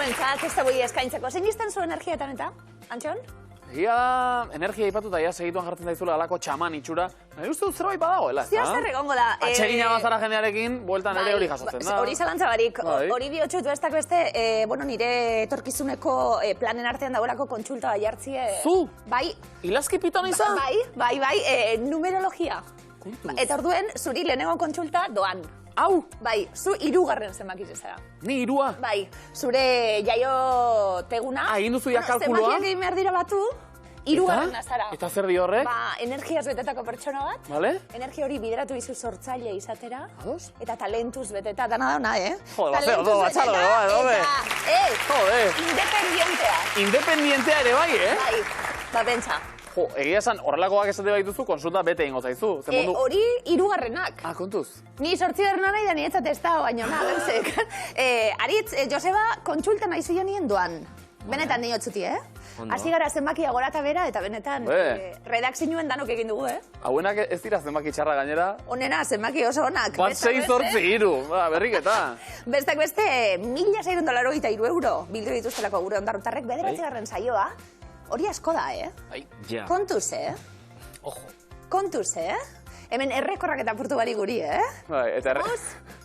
zuentzat, ez da boi eskaintzeko. Zein izten zu energietan eta, Antxon? Egia energia ipatuta, ja segituan jartzen daizula alako txaman itxura. Nahi uste dut zerbait badagoela, ez da? Zer egongo da. Atsegina bazara jendearekin, bueltan ere hori jasotzen da. Hori zalantza barik. Hori bihotxutu ez dako beste, nire etorkizuneko planen artean dagoelako kontsulta bai hartzie. Zu? Bai. Ilazki piton izan? Bai, numerologia. Eta orduen, zuri lehenengo kontsulta doan. Hau? Bai, zu 3. zenbakiz ezara. Ni 3? Bai, zure jaio teguna. Egin duzu ja kalkulua? Zenbakiak egin behar dira batu, 3. azara. Eta zer di horrek? Ba, energiaz betetako pertsona bat. Bale? Energia hori bideratu izu sortzaile izatera. Ados? Eta talentuz beteta, dana, Jode, bazeo, batxalo, Jode. Independientea. Independientea ere bai, Bai, ba, bentsa. Jo, egia esan, horrelakoak esate baituzu, konsulta bete ingo zaizu. Hori 3. Kontuz. Ni 8. nahi da nietzat ez da, baina gauzek. Aritz, Joseba, kontsulta nahi zu jonien doan. Benetan niotzuti, Hasi gara zenbakia gora eta bera, eta benetan redakzinuen danok egin dugu, Hauenak ez dira zenbaki txarra gainera. Honena, zenbaki oso onak. Bat 6-8-3, berriketa. Bestak beste, €1.683 bildu dituztelako gure ondarrutarrek, 9. saioa. Hori asko da, Ja. Kontuz, Ojo. Kontuz, Hemen errekorrak eta apurtu bari guri, Bai, eta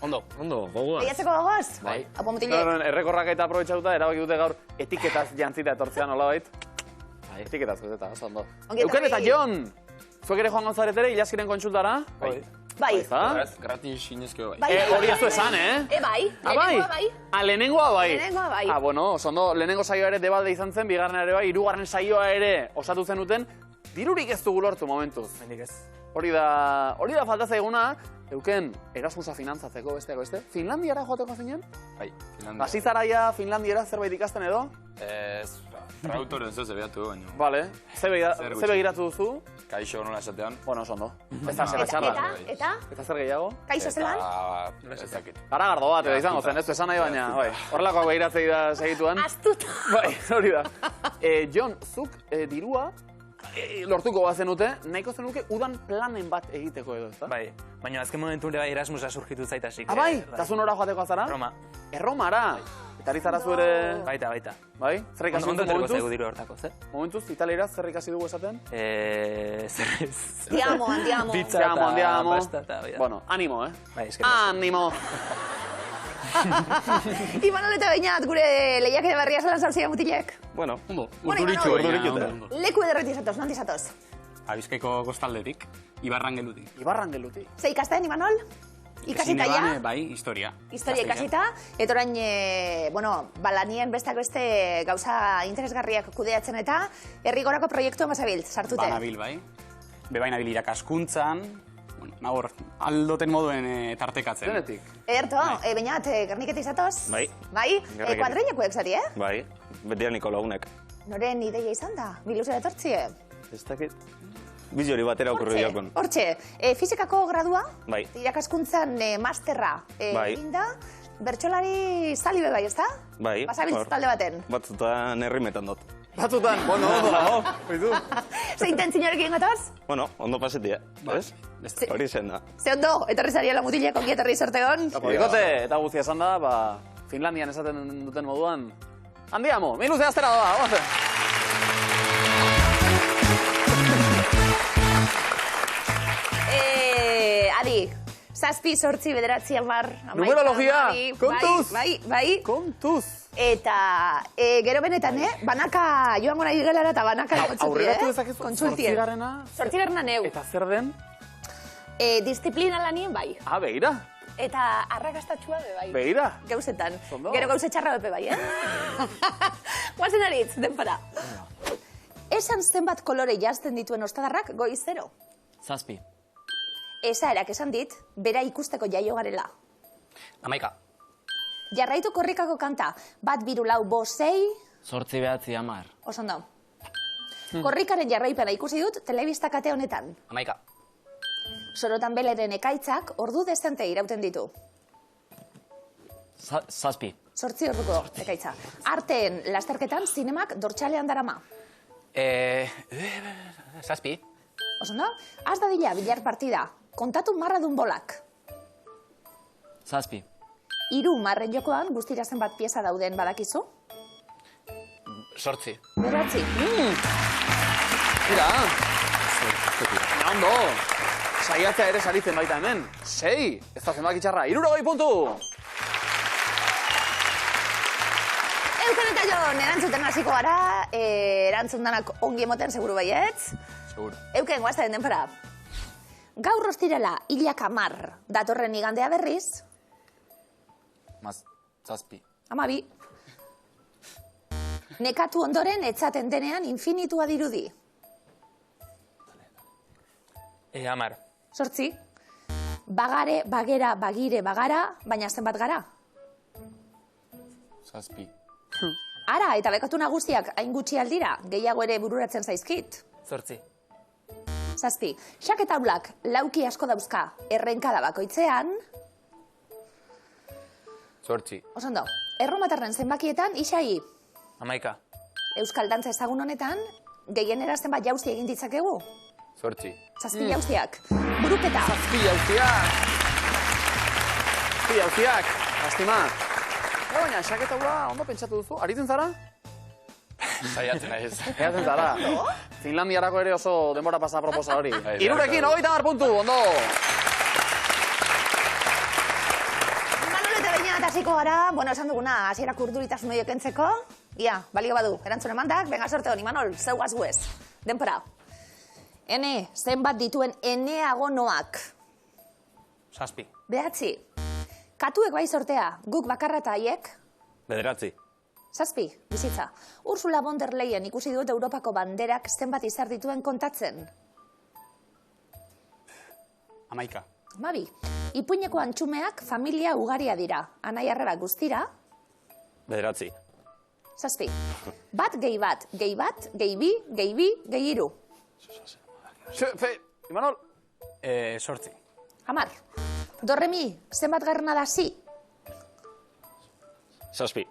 Ondo, gogoaz. Lehiatzeko gogoaz? Bai. Apo mutilek. Errekorrak eta aprobetxatuta, erabaki dute gaur etiketaz jantzita etortzean nolabait. Etiketaz, eta oso ondo. Euken eta Jon! Zuek ere joan gauzaretere, ilaskiren kontsultara? Bai. Gratis inezkeo bai. Hori ez du esan, Bai, lehenengoa bai. Lehenengoa bai. Lehenengoa bai. Bueno, oso ondo, lehenengo saioa ere debalde izan zen, bigarren ere bai, 3. saioa ere osatu zenuten, dirurik ez dugu lortu momentuz. Mendik ez. Hori da falta zaiguna, Euken, Erasmusa finantzatzeko besteako beste. Finlandiara joateko zinen? Bai, Finlandia. Hasi zaraia Finlandiara zerbait ikasten edo? Ez, traductoren zeu zebeatu baino. Bale, ze begiratu duzu? Kaixo nola esatean. Bueno, oso ondo. Ez da zera txarra. Eta zer gehiago? Kaixo zelan? Ez dakit. Garagardo bat, edo izango zen, ez du esan nahi baina, horrelakoak begiratzei da segituan. Astuta. Bai, hori da. Jon, zuk dirua lortuko bazenute, nahiko zenuke udan planen bat egiteko edo, ezta? Bai, baina azken momentu ere bai Erasmusa surgitu zaitasik. Bai? Eta zu nora joateko azara? Roma. Erromara? Eta ari zara zu ere... Baita. Bai? Zer ikasi dugu Ondo momentuz? zaigu diru hortako, ze? Momentuz, italieraz zer ikasi dugu esaten? Andiamo. Pizza eta pasta eta... Bueno, animo, Bai, eskerrik. Animo! Imanol eta Beñat, gure lehiakide berria zelan zauzia mutilek. Bueno, Urduritu. Imanol. Leku ederreti izatoz, nonti izatoz? Bizkaiko kostaldetik, Ibarrangelutik. Ibarrangelutik. Ze ikasten, Imanol? Ikasita ja? Bai, historia. Historia ikasita, eta orain, balanien bestak beste gauza interesgarriak kudeatzen eta herrigorako proiektua mazabil, sartute. Banabil, bai. Bebaina bil irakaskuntzan, nagor, aldoten moduen tartekatzen. Denetik. Ederto, Beñat, Gerniketa izatoz? Bai. Bai? Kuadriñakoek zari, Bai, beti niko lagunek. Noren ideia izan da, biluzera etortzie? Ez dakit. Bizori batera okurri diakon. Hortxe, fizikako gradua, Bai. irakaskuntzan masterra Bai. eginda, bertsolari zalibe bai, ezta? Bai. Basabiltz talde baten. Batzutan herrimetan dut. Batzutan, bueno, ondo. Zein tentzinorekin gatoz? Bueno, ondo pasetia, ez? Hori zen da. Ze ondo, etorri zariela mutilek, ongi etorri sortegon. Bikote, eta guztia esan da, Finlandian esaten duten moduan, handiamo, minuze aztera doa, Adi, 7, 8, 9, 10. Numerologia, kontuz! Bai. Kontuz! Eta, gero benetan, banaka joango nahi gelara eta banaka kontsulti, Aurreratu dezakezu, kontsultien. Zortzigarrena neu. Eta zer den? Disiplina lanien bai. Begira. Eta arrakastatxua bai. Begira. Gauzetan. Zondo. Gero gauze txarra bepe bai, Guazen aritz, denpara. Esan zenbat kolore jazten dituen ostadarrak goizero. 7. Esaerak esan dit, bera ikusteko jaio garela. 11. Jarraitu korrikako kanta, 1, 2, 4, 5, 6... 8, 9, 10. Osondo. Korrikaren jarraipena ikusi dut telebista kate honetan. 11. Sorotan beleren ekaitzak ordu dezente irauten ditu. 7. 8 orduko ekaitza. Arteen lasterketan zinemak dortxalean darama. 7. Osondo? Az dadila bilar partida. Kontatu marradun bolak. 7. 3 marren jokoan guztira zenbat pieza dauden badakizu? Sortzi. Bederatzi. Mira. Ondo. Saiatzea ere saritzen baita hemen. 6. Ez da zenbaki txarra. 60 puntu. Euken eta Jon, erantzuten hasiko gara. Erantzun danak ongi emoten, seguru baietz. Seguro. Euken, guazta den denpora. Gaur ostirala, 10 datorren igandea berriz. Zazpi. 12. Nekatu ondoren, etzaten denean infinitua dirudi. 10. 8. Bagare, bagera, bagire, bagara, baina zenbat gara. Zazpi. Ara, eta bekatu nagusiak hain gutxi aldira, gehiago ere bururatzen zaizkit. 8. 7. Xaketaulak lauki asko dauzka, errenkada bakoitzean. 8. Osondo, erromatarren zenbakietan isai. 11. Euskal dantza ezagun honetan, gehien erazten bat jauzi egin ditzakegu. 8. 7 jauziak. Buruketa. 7 jauziak. 7 jauziak. Lastima. Baina, xaketaula ondo pentsatu duzu. Aritzen zara? Saiatzen naiz. Saiatzen zara. Finlandiarako ere oso denbora pasa proposa hori. 3rekin, 30 puntu, ondo. Manolo eta Beñat hasiko gara, bueno, esan duguna, hasierak urduritasun horiek kentzeko. Ia, balio badu, erantzun emandak, benga sorte honi, Manol, zeugaz guez. Denpora. Ene, zenbat dituen eneagonoak. 7. 9. Katuek bai sortea, guk bakarra eta haiek. 9. 7. Bizitza. Ursula von der Leyen ikusi dut Europako banderak zenbat izar dituen kontatzen. 11. 12. Ipuineko antxumeak familia ugaria dira. Anai arreba guztira. 9. 7. Bat, gehi bat, gehi bat, gehi bi, gehi bi, gehi iru. Imanol. 8. 10. Dorremi, zenbat garrana da si? 7.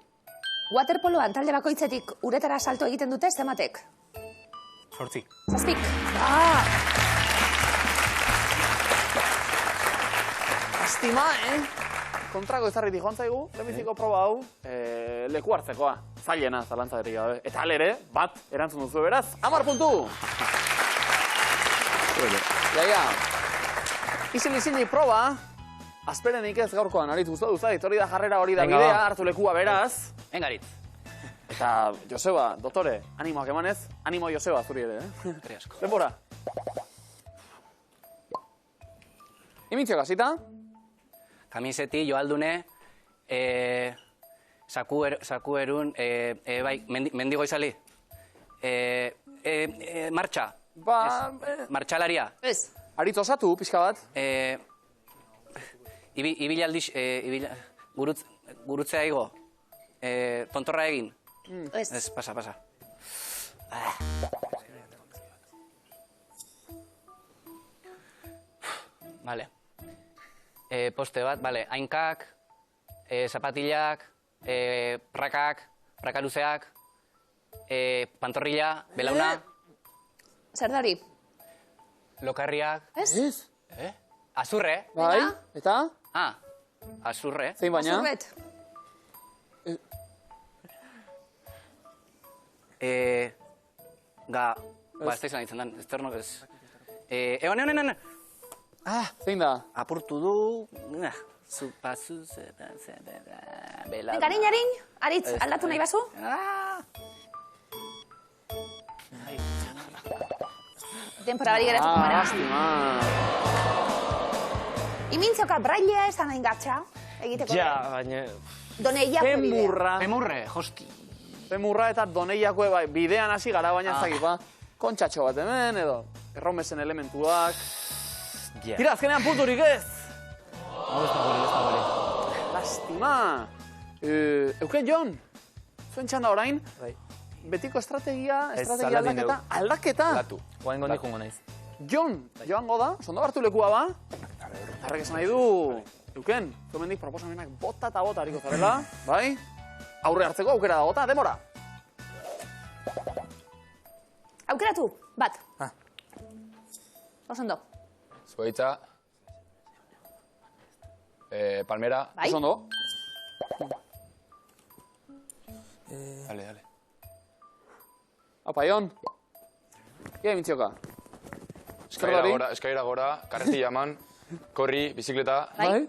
Waterpoloan talde bakoitzetik uretara salto egiten dute zenbatek? 8. 7. Lastima, kontrako ezarritik joan zaigu, lehenbiziko proba hau, leku hartzekoa. Zailena, zalantzatik gabe. Eta alere, bat, erantzun duzu beraz, 10 puntu! Jaia, izili proba, azperenik ez gaurkoan, Aritz, guztu duzait, hori da jarrera, hori da bidea, hartu lekua beraz. Engaritz. Eta, Joseba, doktore, animoak emanez, animo Joseba zuri ere, Gari asko. Denbora. Imintxo gasita. Kamiseti, joaldune, saku erun, bai, mendigo izali. Martxa. Martxalaria. Ez. Aritz osatu, pixka bat. Ibilaldiz, gurutzea igo. Tontorra egin. Ez. Ez, pasa. Vale. Poste bat, vale. Hainkak, zapatilak, prakaluzeak, pantorrilla, belauna, Zer dari? lokarriak, Ez? azurre. Bai, eta? Azurre. Zein baina? Azurret. Ez da izan ditzen dan, ez terno, ez. Egon. Zein da? Apurtu du, zupazuz, bela. Garin, Aritz, aldatu nahi bazu? Denpora bari geratuko gara. Lastima. Imintzoka brailea ez da nahi gatza, egiteko. Ja, baina... Doneiako bidea. Femurra. Femurre, joski. Femurra eta doneiako bai, bidean hasi gara baina ez dakit, ba. Kontxatxo bat hemen, edo erromesen elementuak. Tira, azkenean punturik ez! Lastima! Euken Jon, zuen txanda orain, betiko estrategia aldaketa. Latu, guain gondi jungo naiz. Jon, joango da, ondo hartu lekua ba. Harrek esan nahi du, Euken, zumendik proposamenak bota eta bota hariko zarela, bai? Aurre hartzeko aukera da bota, demora. Aukeratu, bat. Osondo. Zuaitza. Palmera. Bai? Osondo. Dale. Apa, Ion. Ia mintzioka. Eskaira gora, karretilla eman, korri, bizikleta, Bai?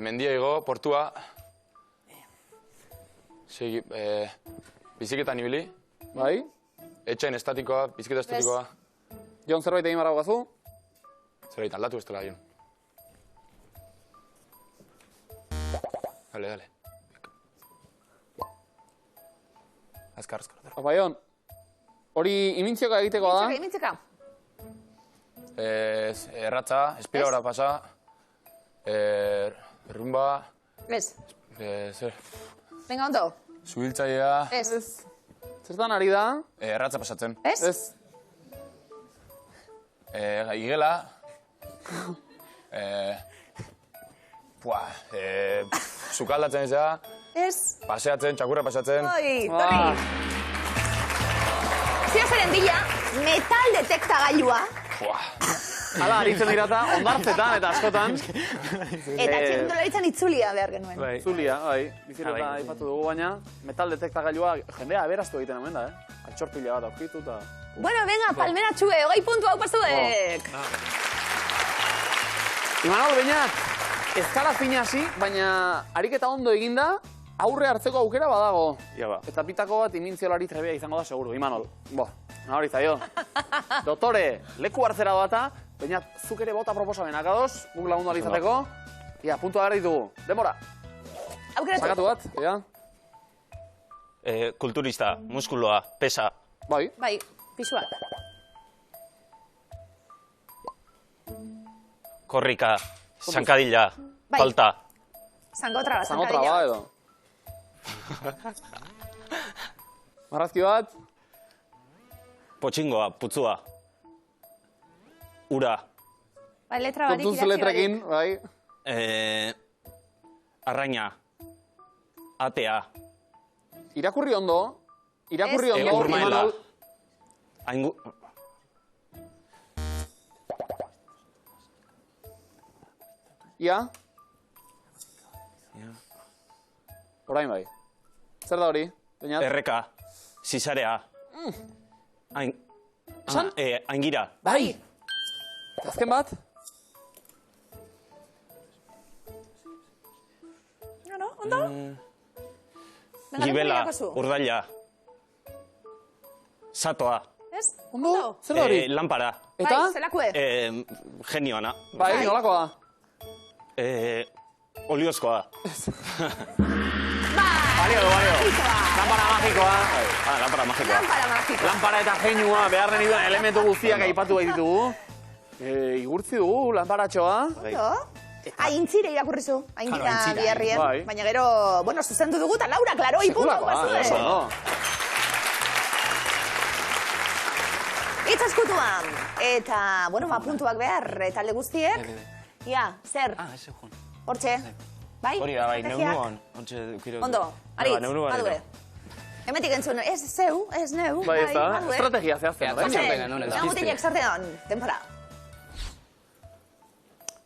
mendia igo, portua, bizikletan ibili, Bai? etxain estatikoa, bizikleta estatikoa. Jon, zerbait egin barra gazu? Zerbait, aldatu bestela, Jon. Dale. Azkar. Apa, Ion. Hori imintzioka egiteko da? Imintzioka. Erratza, espiradora pasa, rumba, Ez. zer, Venga, ondo. zuhiltzailea, Ez. Zertan ari da? erratza pasatzen. Ez? Ez. Igela, sukaldatzen ez da, Ez. paseatzen, txakurra pasatzen. Oi, torri. Zio zeren bila, metal detektagailua. Hala, aritzen dirata, ondartzetan eta askotan. Eta txirrindularitzan itzulia behar genuen. Zulia, bai. Bizileta aipatu dugu baina, metal detektagailua jendea aberastu egiten hemen da, Altxorpila bat aurkitu eta... Bueno, venga, palmera txue, 20 puntu hau pastuek. Imanol, Beñat, ez zara fina hasi, baina ariketa ondo eginda, aurre hartzeko aukera badago. Ia ba. Eta pitako bat imintziolari trebea izango da seguru, Imanol. Hori zaio. Dotore, leku hartzera bata, Beñat, zuk ere bota proposamenak adoz, guk lagundu alizateko. Ia, puntua behar ditugu. Demora. Aukeratu. Sakatu bat, ja. Kulturista, muskuloa, pesa. Bai. Bai, pisuak. Korrika, zankadilla, Bai. falta. Zangotra, Zangotra ba edo. Marrazki bat. Potxingoa, putzua. Ura. Bai, letra barik, Kontuz idatzi letrekin, barik. bai. Arraina. Atea. Irakurri ondo. Irakurri Ez. ondo, Urmaela. Imanol. Ia? Orain bai. Zer da hori? Beñat? Erreka. Zizarea. Aingira. Bai! Eta azken bat? No, ondo? Venga, Gibela, irakozu. urdaila. Satoa. Ez? Ondo? Zer da hori? Lampara. Eta? Bai, zelakue. Genioana. Bai, nolakoa da? Oliozkoa. Balio. Lampara magikoa. Lampara magikoa. Lampara magikoa. Lampara eta geinua behar den duen elementu guztiak aipatu behar ditugu. Igurtzi dugu, lamparatxoa. Ondo? Aintzire irakurri zu, aingira biharrien. Bai. Baina gero, bueno, zuzendu dugu, eta Laura, klaro, ipuntu pasue. Itzaskutuan. Eta, bueno, puntuak behar, talde guztiek. Ia, zer? Ez egun. Hortxe. Bai? Hori da, bai, Estrategiak? neunuan. Ondo, aritz, badue. Hemetik entzun, ez zeu, ez neu. Bai, ez da, badue. estrategia zehazten. Ea, orain. Eta mutinek zartean, denpora.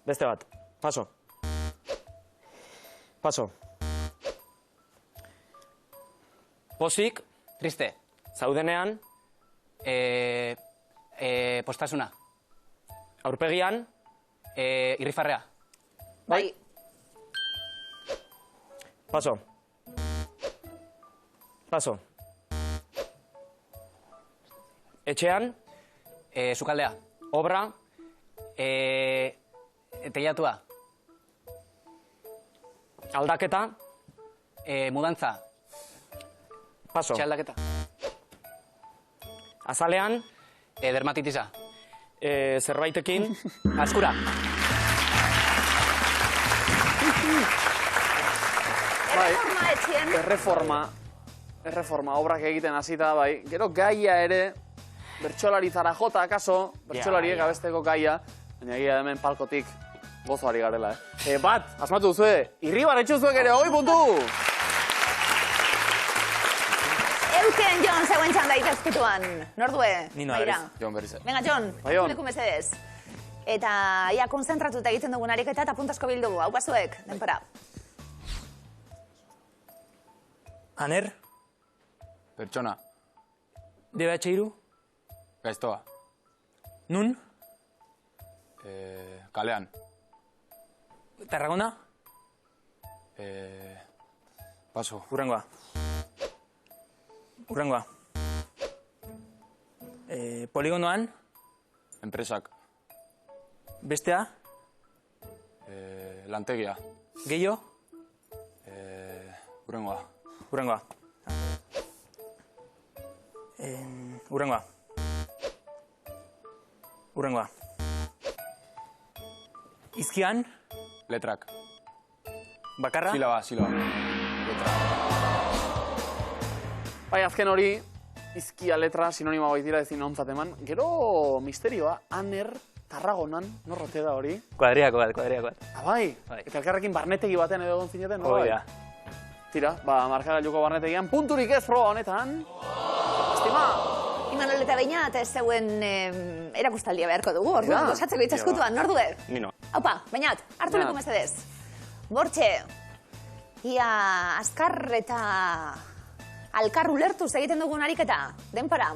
Beste bat. Paso. Pozik, Triste. zaudenean, Postasuna. aurpegian, Irrifarrea. Bai. paso. Etxean, Sukaldea. obra, Teiatua. aldaketa, Mudantza. paso. Txaldaketa. Azalean, Dermatitisa. zerbaitekin, Askura. Erreforma etxien. Erreforma, obrak egiten hasita, bai. Gero gaia ere, bertsolaritzara jota, akaso, bertsolariek abesteko gaia, baina egia hemen palkotik gozoari garela, Bat, asmatu duzue, irribar etxuzuek ere, 20 puntu! Euken Jon zeuen txanda itzaskutuan. Nordue? Ni naiz. Jon berriz. Venga, Jon, Bai, Jon. leku mesedez. Eta ia konzentratuta egiten dugun ariketa eta puntasko bildugu. Hau pasuek, denpora. Aner, Pertsona. DBH3. Gaiztoa. Nun. Kalean. Tarragona. Paso. Urrengoa. Poligonoan. Enpresak. Bestea. Lantegia. Gehiago. Urrengoa. Urrengoa. Izkian. Letrak. Bakarra. Silaba. Bai, azken hori, izkia letra sinonima baitira ezin ontzat eman. Gero misterioa, Aner, Tarragonan, norrote da hori? Kuadriakoat. Bai, eta elkarrekin barnetegi batean edo egon zineten, no bai? Tira, markagailuko barnetegian, punturik ez proba honetan. Estima! Imanol eta Beñat ez zeuen erakustaldia beharko dugu, orduan gozatzeko itxaskutuan, nor duet? Nino. Haupa, Beñat, hartu leku mesedez. Bortxe, ia azkar eta alkar ulertuz egiten dugun ariketa, denpara.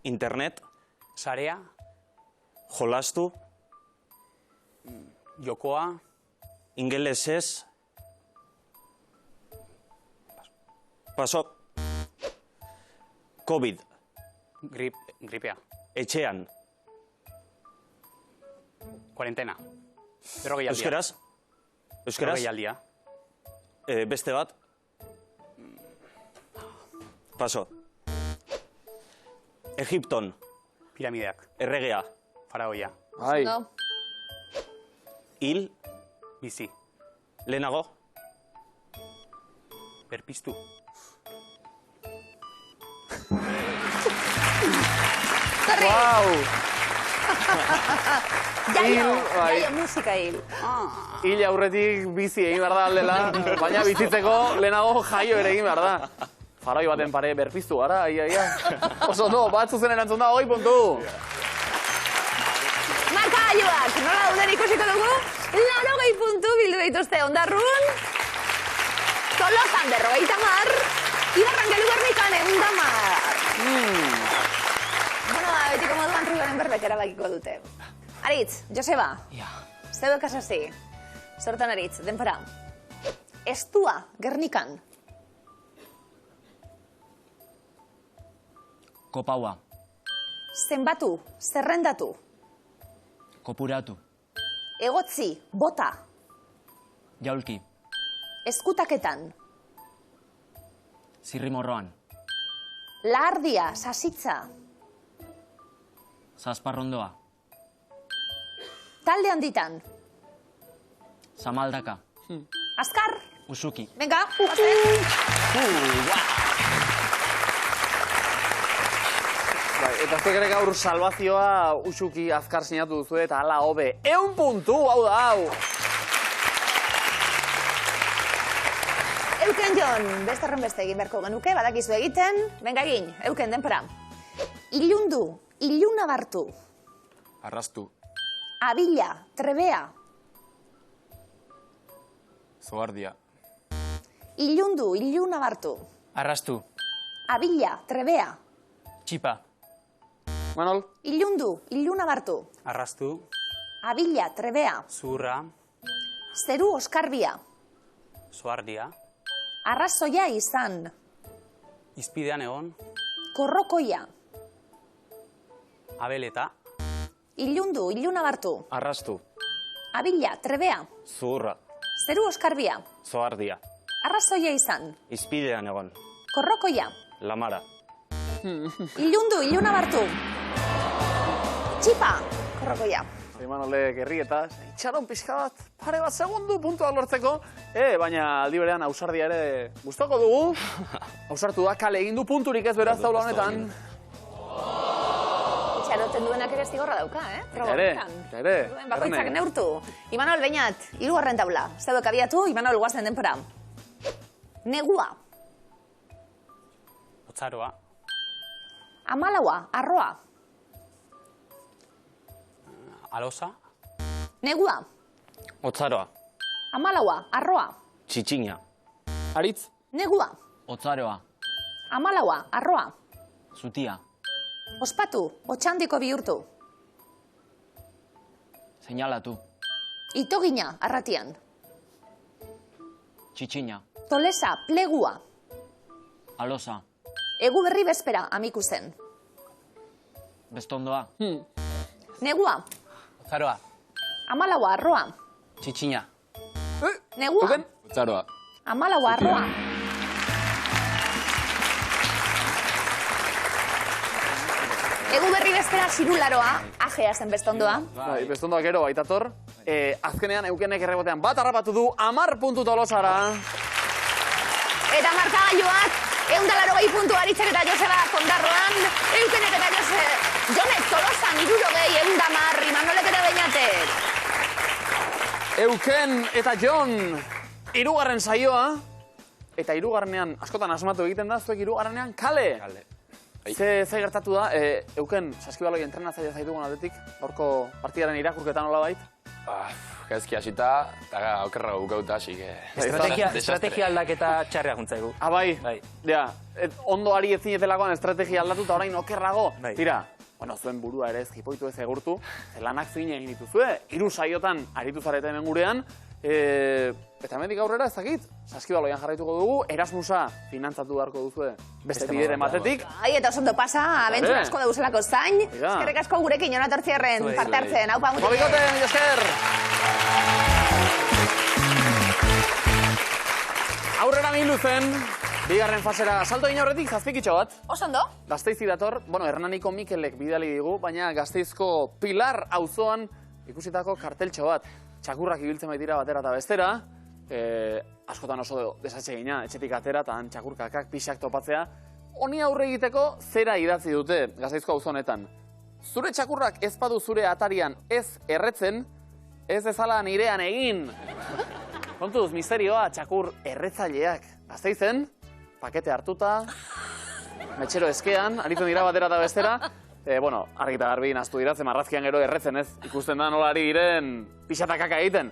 Internet. Sarea. Jolastu. Jokoa. Ingelesez. Paso. COVID. Gripea. Etxean. Cuarentena. Berrogeialdia. Euskaraz. Berrogeialdia. Beste bat. Paso. Egipton. Piramideak. Erregea. Faraoia. Bai. No. Hil. Bizi. Lehenago. Berpiztu. Wow! Jaio musika hil. Hil aurretik bizi egin behar da aldela, baina bizitzeko lehenago jaio ere egin behar da. Faroi baten pare berpiztu gara, ia. Oso no, bat zuzen erantzun da, 20 puntu. Markagailuak, nola dauden ikusiko dugu? 80 puntu bildu dituzte Ondarrun. Tolosan 50, Ibarrangelu Gernikan 110. Bueno, betiko moduan Ruben berbek erabakiko dute. Aritz, Joseba. Zeu ekasasi. Zortan Aritz, denpara. Estua Gernikan. Kopaua. Zenbatu, zerrendatu. Kopuratu. Egotzi, bota. Jaulki. Eskutaketan. Zirrimorroan. Lahardia, sasitza. Zazparrondoa. Talde handitan. Zamaldaka. Azkar. Usuki. Venga, guazen. Eta zuek ere gaur salvazioa Usuki azkar sinatu duzu eta ala hobe. 100 puntu, hau da, hau! Euken Jon, beste horren beste egin beharko genuke, badakizu egiten. Venga egin, Euken, denpora. Ilundu, iluna bartu. Arrastu. Abila, trebea. Zogardia. Ilundu, iluna bartu. Arrastu. Abila, trebea. Txipa. Manol? Ilundu, iluna bartu. Arrastu. Abila, trebea. Zurra. Zeru oskarbia. Zoardia. Arrazoia izan. Izpidean egon. Korrokoia. Abeleta. Ilundu, iluna bartu. Arrastu. Abila, trebea. Zurra. Zeru oskarbia. Zoardia. Arrazoia izan. Izpidean egon. Korrokoia. Lamara. Ilundu, iluna bartu. Txipa. Korrokoia. Manole gerri eta itxaron pixka bat, pare bat segundu puntuak lortzeko. Baina aldi berean ausardia ere gustoko dugu. Ausartu da, kale egin du punturik ez beraz taula honetan. Itxaroten duenak ere zigorra dauka, Ere. Bakoitzak neurtu. Imanol, Beñat, 3. taula. Zeuek abiatu, Imanol, guazen denpora. Negua. Otzaroa. Amalaua, arroa. Alosa. Negua. Otzaroa. Amalaua, arroa. Txitxina. Aritz? Negua. Otzaroa. Amalaua, arroa. Zutia. Ospatu, otxandiko bihurtu. Seinalatu. Itogina, arratian. Txitxina. Tolesa, plegua. Alosa. Egu berri bezpera, amikusen. Bestondoa. Negua, Otzaroa. amalaua, arroa. Txitxina. Negua, Otzaroa. amalaua, arroa. Egu berri bezpera, sirularoa, ajea zen bestondoa. Bai, bestondoak gero baitator. Azkenean Eukenek errebotean bat harrapatu du, 10 puntu Tolosara. Eta markagailuak, 180 puntu Aritzek eta Joseba Kondarroan, Eukenek eta Jonek Tolosan 60, 110, Imanolek eta Beñatek. Euken eta Jon, 3. saioa. Eta 3. askotan asmatu egiten da, zuek 3. kale. Ze gertatu da, Euken, saskibaloi entrenatzaile zaitugun aldetik, gaurko partidaren irakurketan nola bait? Gaizki hasita, eta okerra bukauta, así que... Estrategia aldaketa txarra juntzaigu. Bai, Bai. ondo ari ezin ezelakoan estrategia aldatu eta orain okerrago. Bai. Tira, bueno, zuen burua ere ez jipoitu ez egurtu, lanak zin egin dituzue, 3 saiotan aritu zarete hemen gurean, eta hemendik aurrera ez dakit, saskibaloian jarraituko dugu, Erasmusa finantzatu beharko duzue beste bideren batetik. Ai, eta osondo pasa, abentzun asko dauzelako zain. Oiga. Eskerrik asko gurekin Jon Atortzierren parte hartzen. Haupa, mutile. Mobikote, mila esker! Aurrera milu zen, 2. fasera salto egin aurretik zazpikitxo bat. Osondo? Gazteizi dator, Hernaniko Mikelek bidali digu, baina Gasteizko Pilar auzoan ikusitako karteltxo bat. Txakurrak ibiltzen baitira batera eta bestera, askotan oso desatsegina, etxetik atera eta txakurkakak pixak topatzea. Honi aurre egiteko zera idatzi dute Gasteizko auzo honetan. Zure txakurrak ez badu zure atarian ez erretzen, ez dezala nirean egin. Kontuz, misterioa, txakur erretzaileak. Gasteizen, pakete hartuta, metxero eskean, aritzen dira batera eta bestera. Argi eta garbi naztu dira, ze marrazkian gero erretzen ez. Ikusten da nola ari diren pixatakaka egiten.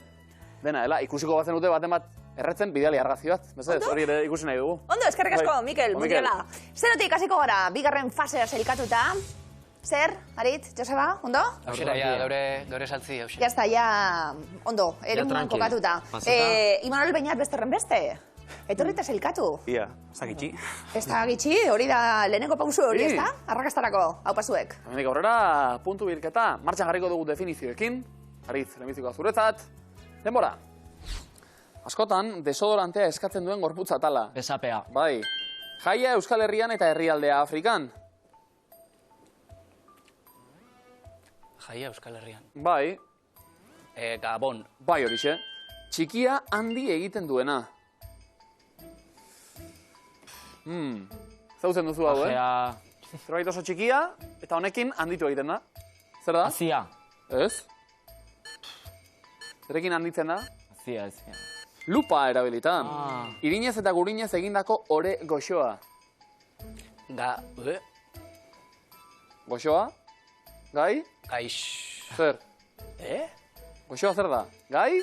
Dena, ikusiko batzen dute baten bat erretzen, bidali argazki bat. Bezez, hori ere ikusi nahi dugu. Ondo, eskerrik asko, Mikel, mundiala. Zerotik hasiko gara, 2. fasea sailkatuta. Zer, Aritz, Joseba, ondo? Hauxera, ja, gaure saltzi, hauxera. Ya está, ya, ondo, eremuan kokatuta. Imanol Beñat besterren beste. Etorrita sailkatu. Ia. Zagitxi. Ez da gitxi, hori da lehenengo pausu hori, ez da? Arrakastarako, hau pasuek. Hemendik aurrera, puntu birketa, martxan jarriko dugu definizioekin. Aritz, lehenbizikoa zuretzat. Denbora. Askotan, desodorantea eskatzen duen gorputza tala. Besapea. Bai. Jaia Euskal Herrian eta herrialdea Afrikan. Jaia Euskal Herrian. Bai. Gabon. Bai horixe. Txikia handi egiten duena. Zautzen duzu hau, Zerbait oso txikia, eta honekin handitu egiten da. Zer da? Azia. Ez? Zerekin handitzen da? Azia. Lupa erabilitan. Irinez eta gurinez egindako ore goxoa. Goxoa? Gai? Gaix. Zer? Goxoa zer da? Gai?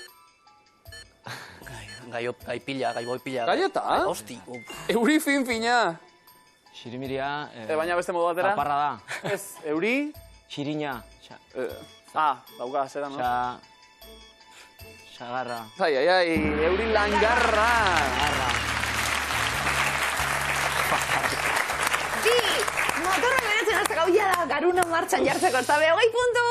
Gai pila, gai boi pila. Gaieta? Hosti. Euri fin-fina. Xirimiria... Baina beste modu batera? Taparra da. Ez, euri... Xirina. Dauka, zera, no? Xagarra. Ai, euri langarra. Bi, motorra beratzen hasta gauia da, garuna martxan jartzeko, ez da be, 20 puntu!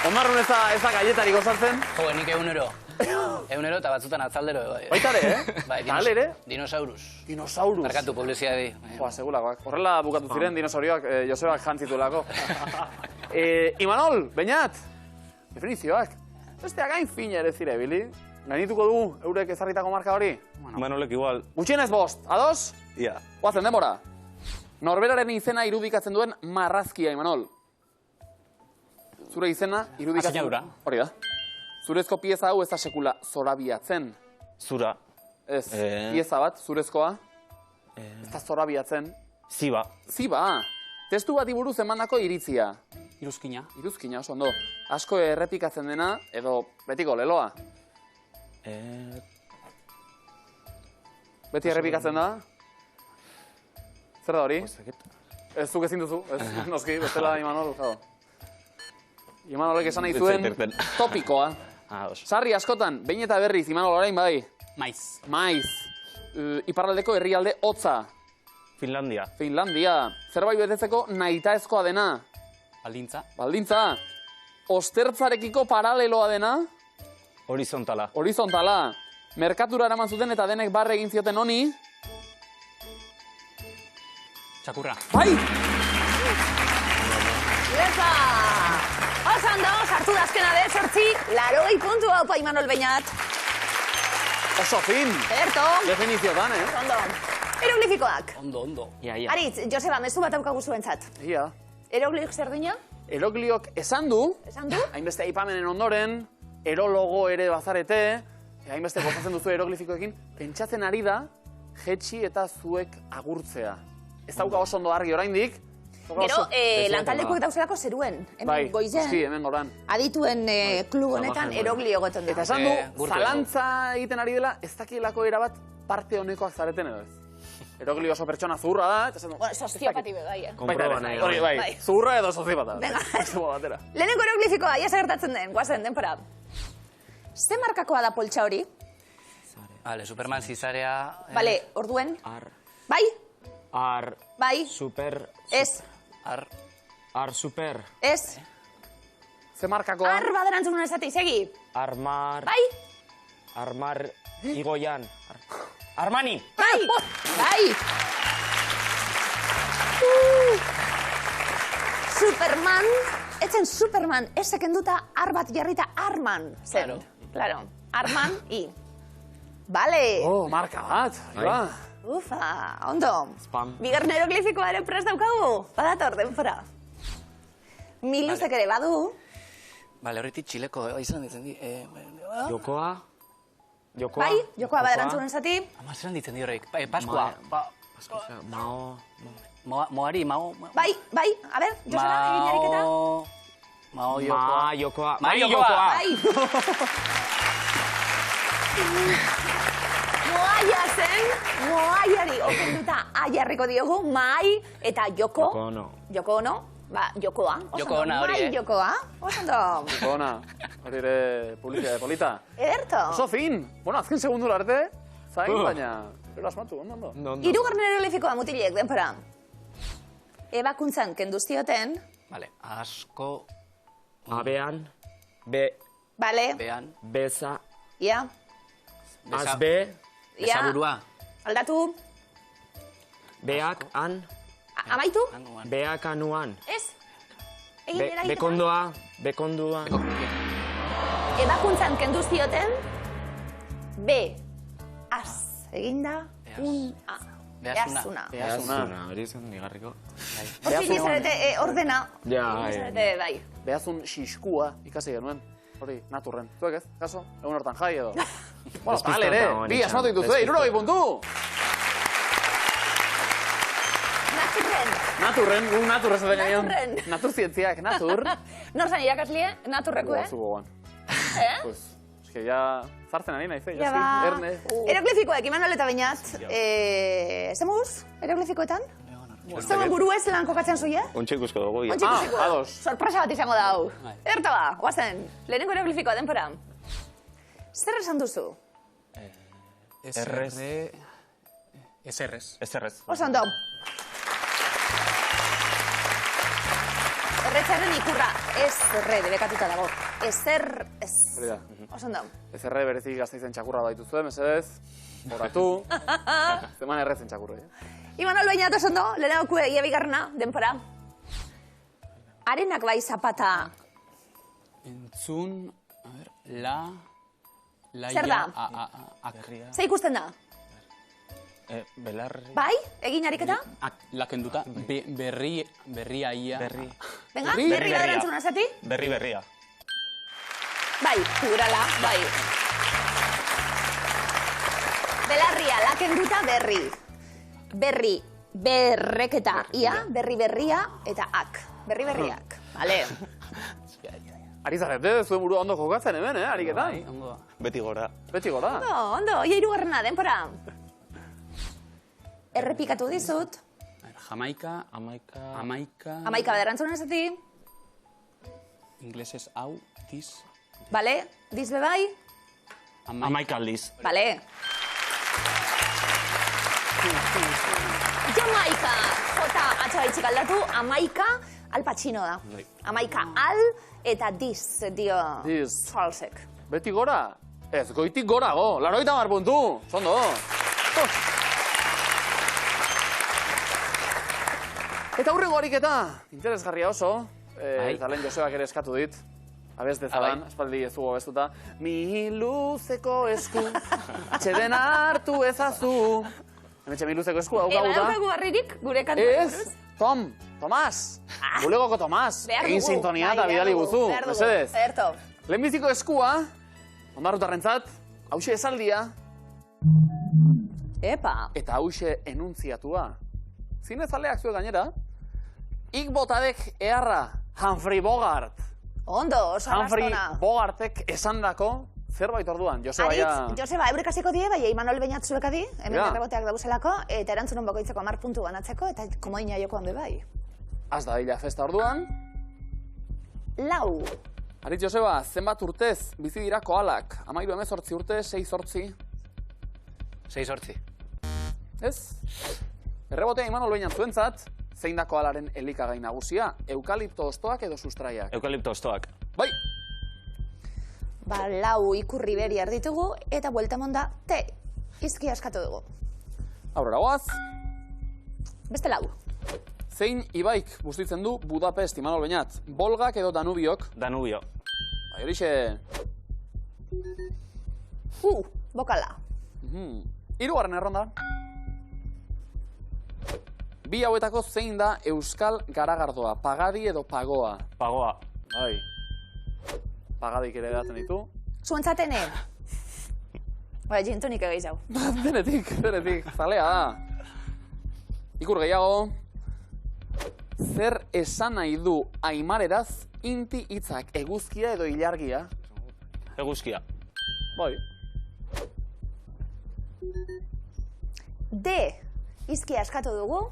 Ondarrun ez da gaietarik osatzen? Jo, nik 1 €. Eta batzutan atzaldero. Baitare, Bai, Tal ere? Dinosaurus. Dinosaurus. Markatu publizidadi. Segulakoak. Horrela bukatu ziren dinosaurioak Josebak jantzituelako. Imanol, Beñat, definizioak. Bestea gain fina ere zire, Bili. Gainituko dugu, eurek ezarritako marka hori? Manolek igual. Gutxienez 5, ados? Ia. Oazen, denbora. Norberaren izena irudikatzen duen marrazkia, Imanol. Zure izena irudikatzen... Asinadura. Hori da. Zurezko pieza hau ez da sekula zorabiatzen. Zura. Ez, pieza bat, zurezkoa. Ez da zorabiatzen. Ziba. Ziba. Testu bati buruz emandako iritzia. Iruzkina. Iruzkina, oso ondo. Asko errepikatzen dena, edo betiko leloa. Beti errepikatzen da. Zer da hori? Ez duk ezin duzu, ez noski, bestela Imanol. Imanolek esan nahi zuen topikoa. Sarri askotan, behin eta berriz, Imanol orain bai. Maiz. Maiz. Iparraldeko herrialde hotza. Finlandia. Finlandia. Zerbait betetzeko nahitaezkoa dena. Baldintza. Baldintza. Ostertzarekiko paraleloa dena. Horizontala. Horizontala. Merkatura eraman zuten eta denek barre egin zioten honi. Txakurra. Bai! Ibertza! Oso ondo, sartu dazkena de, 80 puntu hau pa Imanol Beñat. Oso fin! Ederto! Definiziotan, Ondo. Eroglifikoak. Ondo. Aritz, Joseba, mezu bat aukagu zuentzat. Ia. Eroglifik zer dina? Erogliok esan du, Esan du? hainbeste aipamenen ondoren, erologo ere bazarete, hainbeste gozatzen duzu eroglifikoekin, pentsatzen ari da, jetxi eta zuek agurtzea. Ez dauka oso ondo argi oraindik. Gero, lantaldekoek dauzelako zeruen. Bai, Goizen. hemen goran. Adituen klub honetan eroglio goten da. Eta esan du, zalantza egiten ari dela, ez dakielako erabat parte honekoak zareten edo ez. Eroglio oso pertsona zuhurra da, eta esan du... Bueno, soziopati be, bai. Konproba nahi. Hori, bai, zuhurra edo soziopata. Venga. Batera. Lehenengo eroglifikoa, ia gertatzen den, guazen, denpora. Ze markakoa da poltsa hori? Vale, Superman zizarea... Bale, orduen? Ar. Bai? Ar. Bai? Super. Ez? Ar super. Ez? Ze markakoa? Ar baderantzun esatei, segi? Armar. Bai? Armar. Igoian. Armani. Bai! Bai! Superman, etzen Superman, ezek enduta ar bat jarrita Arman zen. Claro. Arman, i. Bale. Oh, marka bat. Ba. Ufa, ondo. Spam. Bigarren eroglifikoa ere prest daukagu. Badator, denpora. Miluzek ere badu. Vale, horretik txileko izan ditzen di. Jokoa. Jokoa. Bai, jokoa baderantzunen zati. Ama zelan ditzen di horrek. Paskua. Mao. Moari, Mao... Bai, bai, a ber, Joseba, egin ariketa. Mao jokoa. Ma jokoa. Mai jokoa. Bai. Moaia zen, moaiari okenduta aiarriko diogu, mai eta joko. Joko ono. Joko ono, ba, jokoa. Joko ona hori, Mai jokoa, osondo. Ona, hori ere publika polita. Ederto. Oso fin! Bueno, azken segundura arte, zain, baina... Pero asmatu, ondo. Hirugarren eroglifikoa mutilek, denpora. Ebakuntzan kenduztioten. Vale, asko... Abean. Be. Bale, Bean. Beza. ia, Azbe. ia. Besaburua. Aldatu, Beak an. amaitu, Beak anuan. ez? Egin eragiketa. Bekondoa. Bekondua. Ebakuntzan kenduztioten. B. Az. Eginda. Un A. Behazuna. Behazuna. Hori zen nigarriko. Hortik izarete ordena. Ja, Izarete, bai. Behazun xiskua ikasi genuen. Hori, naturren. Zuek ez, kaso? Egun hortan jai edo. Bueno, bale ere, bi asmatu dituzu, 60 puntu! Naturren. Naturren, gu naturrez zaten gaion. Naturren. Naturzientziak, natur. Nor zan irakaslie, naturreko, Zu gogoan. Pues, es que ya zartzen ari naiz, Ja ba. Erne. Eroglifikoek, Imanol eta Beñat. Zemuz, eroglifikoetan? Zeuen buru ez lan kokatzen zuie? Ontsa ikusko dugu. Ontsi ikusiko. ados. Sorpresa bat izango da hau. Erta ba, guazen. Lehenengo eroglifikoa denpora. Zer esan duzu? Errez. Eserrez. Ezerrez. Oso ondo. Erretzaren ikurra ez erre debekatuta dago. Ezer ez. Hori da. Oso ondo. Ez erre berezik Gasteizen txakurra baituzue, mesedez. Horatu. Zeman erretzen txakurra, Imanol Beñat oso ondo, lehenengo ia bigarrena, denpora. Arenak bai zapata. Entzun, a ver, la... Zer da? Zer ikusten da? Belarri. Bai? Egin ariketa? La kenduta, berria ia. Berri. Venga, berri baderantzuna zati? Berria. Bai, figurala, bai. Belarria, lakenduta berri. Berri, berreketa ia, berria eta ak. Berriak. Vale. Ari zarete, zuen burua ondo jokatzen hemen, ariketan. Ondo da. Beti gora. Beti gora. Ondo, ia hirugarrena, denpora. errepikatu dizut. Jamaika, Amaika... Amaika bederantzun ezati. Inglesez hau, tiz... Bale, dizbe bai? Amaika aldiz. Bale. Jamaika. Jota atxabaitxik aldatu, Amaika Al Pacino da. Amaika al eta diz, dio Diz. Charlesek. Beti gora? Ez, goitik gorago. 80 puntu. Zondo. Eta hurrengo ariketa, interesgarria oso. Eta lehen Josebak ere eskatu dit. Abez dezadan, espaldi ez dugu abestuta. Mi luzeko esku, atxeden hartu ezazu. Hemetxe mi luzeko esku, daukagu da. Daukagu barririk, gure kantu. Ez, Tomás. Bulegoko Tomás. Egin sintonia eta bidali guzu. Mesedez. Zerto. Lehenbiziko eskua, ondarrutarrentzat, hause esaldia. Epa. Eta hause enuntziatua. Zinezaleak zuen gainera. Ik botadek eharra, Humphrey Bogart. Ondo, oso Humphrey arrastona. Bogartek esandako zerbait orduan. Joseba, Aritz, Joseba, eurekasiko die, bai, Imanol Beñat zuekadi, hemen Ja. erreboteak dauzelako, eta erantzunen bakoitzeko 10 puntu banatzeko, eta komodina jokoan be bai. Az da dila festa orduan. 4. Aritz, Joseba, zenbat urtez bizi dira koalak? 13 urte, 6 6 Ez? Errebotea Imanol Beñat zuentzat, zein da koalaren elikagai nagusia? Eukalipto ostoak edo sustraiak? Eukalipto ostoak. Bai! Ba, 4 ikurri beri arditugu, eta buelta monda, izki askatu dugu. Aurrera goaz. Beste 4. Zein ibaik bustitzen du Budapest, Imanol Beñat? Bolgak edo Danubiok? Danubio. Bai, horixe... Bokala. Hirugarren erronda. Bi hauetako zein da euskal garagardoa? Pagadi edo pagoa? Pagoa. Bai. Pagadik ere daten ditu. Zuentzatene. Ba, gintonik egeiz hau. Denetik, zalea da. Ikur gehiago. Zer esan nahi du aimareraz inti hitzak, eguzkia edo ilargia? Eguzkia. Bai. Izki askatu dugu.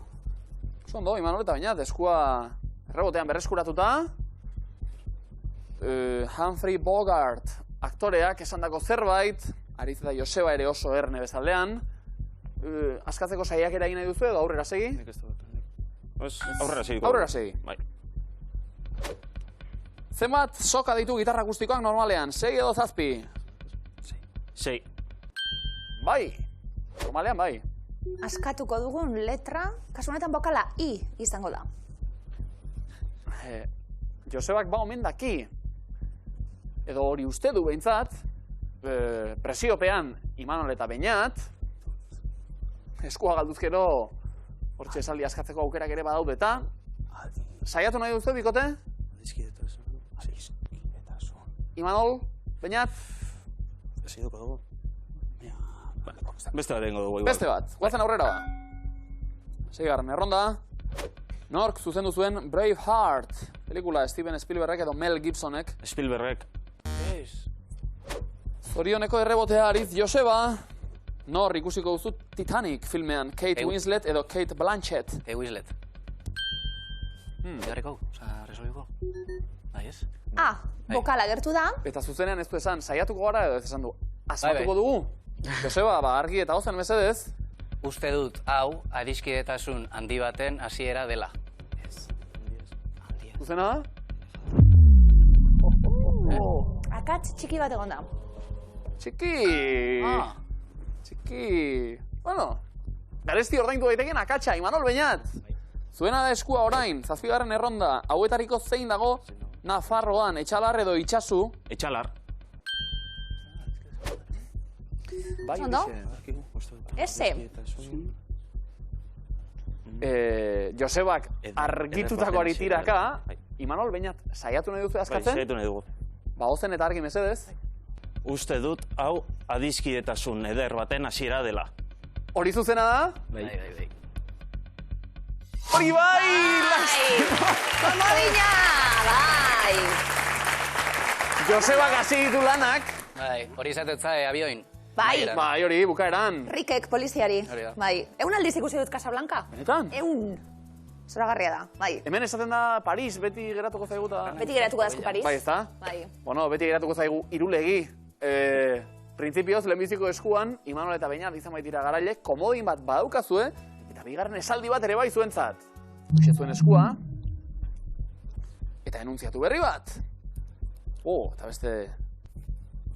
Zondo, Imanol eta Beñat, eskua errebotean berreskuratuta. Humphrey Bogart aktoreak esandako zerbait, Aritz eta Joseba ere oso erne bezaldean. Askatzeko saiakera egin nahi duzu edo aurrera segi? Aurrera segi. Aurrera segi. Bai. Zenbat soka ditu gitarra akustikoak normalean? 6 edo 7? 6. Bai. Normalean bai. Askatuko dugun letra, kasu honetan bokala I izango da. Josebak ba omen daki. Edo hori uste du behintzat, presiopean Imanol eta Beñat, eskua galduzkero hortxe esaldi askatzeko aukerak ere badaude eta saiatu nahi duzu, bikote? Imanol, Beñat? Esiduko dugu. Beste bat egingo dugu igual. Beste bat, guazen aurrera ba. Seigarren erronda. Nork zuzendu zuen Braveheart, pelikula Steven Spielbergek edo Mel Gibsonek. Spielbergek. Zorioneko errebotea Aritz Joseba. Nor ikusiko duzu Titanic filmean, Kate Winslet edo Kate Blanchett. Kate Winslet. Garriko, oza, resolviko. Bai ez? Bokala gertu da. Eta zuzenean ez du esan, saiatuko gara edo ez esan du, asmatuko dugu? Joseba, ba, argi eta ozen mesedez. Uste dut, hau, adiskidetasun handi baten hasiera dela. Zuzena da? Akats txiki bat egon da. Txiki! Txiki... Bueno, garesti ordaindu daiteken akatsa, Imanol Beñat. Zuena da eskua orain, 7. erronda, hauetariko zein dago Nafarroan, Etxalar edo Itxasu? Etxalar. Zondo? Ese. Josebak argitutako aritiraka, Imanol Beñat, saiatu nahi duzu Bai, askatzen? saiatu nahi dugu. Ba, ozen eta argi mesedez. Uste dut, hau, adiskidetasun eder baten hasiera dela. Hori zuzena da? Bai. Hori bai! Komodina! Bai! Josebak hasi ditu lanak. Bai, hori izatetza abioin. Bai, Bai, hori, bukaeran. Rikek poliziari. Hori da. Bai, egun aldiz ikusi dut Casablanca. Benetan? Egun. Zoragarria da, bai. Hemen esaten da Paris, beti geratuko zaigu eta... Beti geratuko dazku Paris. Bai, ezta? Bai. Bueno, beti geratuko zaigu irulegi. Printzipioz, lehenbiziko eskuan, Imanol eta Beñat izan baitira garailek, komodin bat badaukazue, eta bigarren esaldi bat ere bai zuentzat. Uxe zuen eskua, eta enuntziatu berri bat. Eta beste...